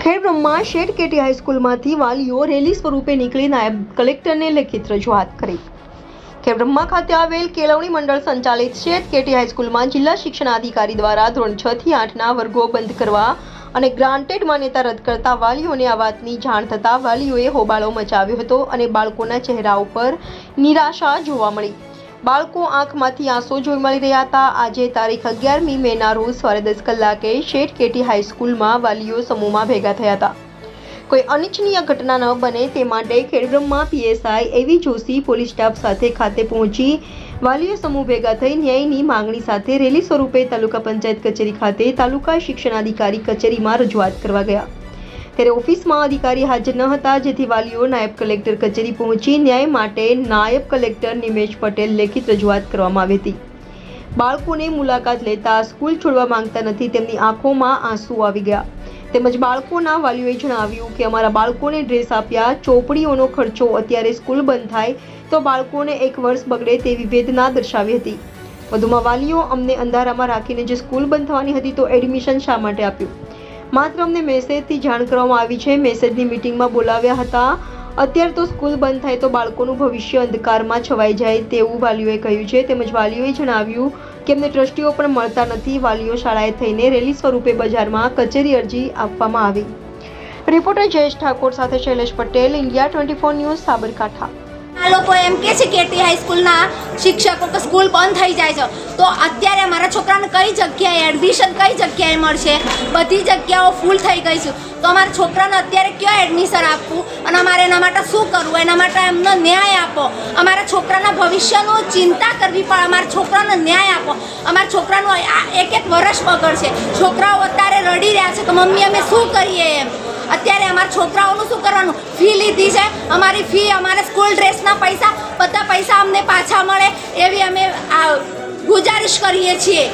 ખેડબ્રહ્મા શેઠ KT હાઈસ્કૂલમાંથી વાલીઓ rally સ્વરૂપે નીકળી નાયબ કલેક્ટરને લેખિત રજૂઆત કરી। ખેડબ્રહ્મા ખાતે આવેલ કેળવણી મંડળ સંચાલિત શેઠ કેટી હાઈસ્કૂલમાં જિલ્લા શિક્ષણાધિકારી દ્વારા ધોરણ 6 થી 8ના વર્ગો બંધ કરવા અને ગ્રાન્ટેડ માન્યતા રદ કરતા વાલીઓને આ વાતની જાણ થતાં વાલીઓએ હોબાળો મચાવ્યો હતો અને બાળકોના ચહેરા ઉપર નિરાશા જોવા મળી। બાળકો આંખમાંથી આંસુ જોઈ મળી રહ્યા હતા। આજે તારીખ 11મી મેના રોજ સવારે 10 કલાકે શેઠ કેટી હાઈસ્કૂલમાં વાલીઓ સમૂહમાં ભેગા થયા હતા। કોઈ અનિચ્છનીય ઘટના ન બને તે માટે ખેડબ્રહ્મા પીએસઆઈ એવી જોશી પોલીસ સ્ટાફ સાથે ખાતે પહોંચી વાલીઓ સમૂહ ભેગા થઈ ન્યાયની માંગણી સાથે રેલી સ્વરૂપે તાલુકા પંચાયત કચેરી ખાતે તાલુકા શિક્ષણાધિકારી કચેરીમાં રજૂઆત કરવા ગયા। ત્યારે ઓફિસમાં અધિકારી હાજર ન હતા, જેથી વાલીઓ નાયબ કલેક્ટર કચેરી પહોંચી ન્યાય માટે નાયબ કલેક્ટર નિમેશ પટેલ લેખિત રજૂઆત કરવામાં આવી હતી। બાળકોને મુલાકાત લેતા સ્કૂલ છોડવા માંગતા નથી, તેમની આંખોમાં આંસુ આવી ગયા। તેમજ બાળકોના વાલીઓએ જણાવ્યું કે અમારા બાળકોને ડ્રેસ આપ્યા, ચોપડીઓનો ખર્ચો, અત્યારે સ્કૂલ બંધ થાય તો બાળકોને 1 વર્ષ બગડે તેવી વેદના દર્શાવી હતી। વધુમાં વાલીઓ અમને અંધારામાં રાખીને જે સ્કૂલ બંધ થવાની હતી તો એડમિશન શા માટે આપ્યું? માત્ર અમને મેસેજથી જાણ કરવામાં આવી છે, મેસેજની મીટિંગમાં બોલાવ્યા હતા। અત્યારે તો સ્કૂલ બંધ થાય તો બાળકોનું ભવિષ્ય અંધકારમાં છવાઈ જાય તેવું વાલીઓએ કહ્યું છે। તેમજ વાલીઓએ જણાવ્યું કે અમને ટ્રસ્ટીઓ પણ મળતા નથી। વાલીઓ શાળાએ થઈને રેલી સ્વરૂપે બજારમાં કચેરી અરજી આપવામાં આવી। રિપોર્ટર જયેશ ઠાકોર સાથે શૈલેષ પટેલ, ઇન્ડિયા 24 ન્યૂઝ, સાબરકાંઠા। આ લોકો એમ કહે છે કેટી હાઈસ્કૂલના શિક્ષકો કે સ્કૂલ બંધ થઈ જાય છે, તો અત્યારે અમારા છોકરાને કઈ જગ્યાએ એડમિશન કઈ જગ્યાએ મળશે? બધી જગ્યાઓ ફૂલ થઈ ગઈ છે, તો અમારા છોકરાને અત્યારે ક્યાં એડમિશન આપવું અને અમારે એના માટે શું કરવું? એના માટે એમનો ન્યાય આપો। અમારા છોકરાના ભવિષ્યનું ચિંતા કરવી પણ અમારા છોકરાને ન્યાય આપો। અમારા છોકરાનું એક વર્ષ બગડશે। છોકરાઓ અત્યારે રડી રહ્યા છે કે મમ્મી અમે શું કરીએ એમ। અત્યારે અમારા છોકરાઓનું શું કરવાનું? ફી લીધી છે, અમારી ફી, અમારે સ્કૂલ ડ્રેસના પૈસા, બધા પૈસા અમને પાછા મળે એવી અમે ગુજારિશ કરીએ છીએ।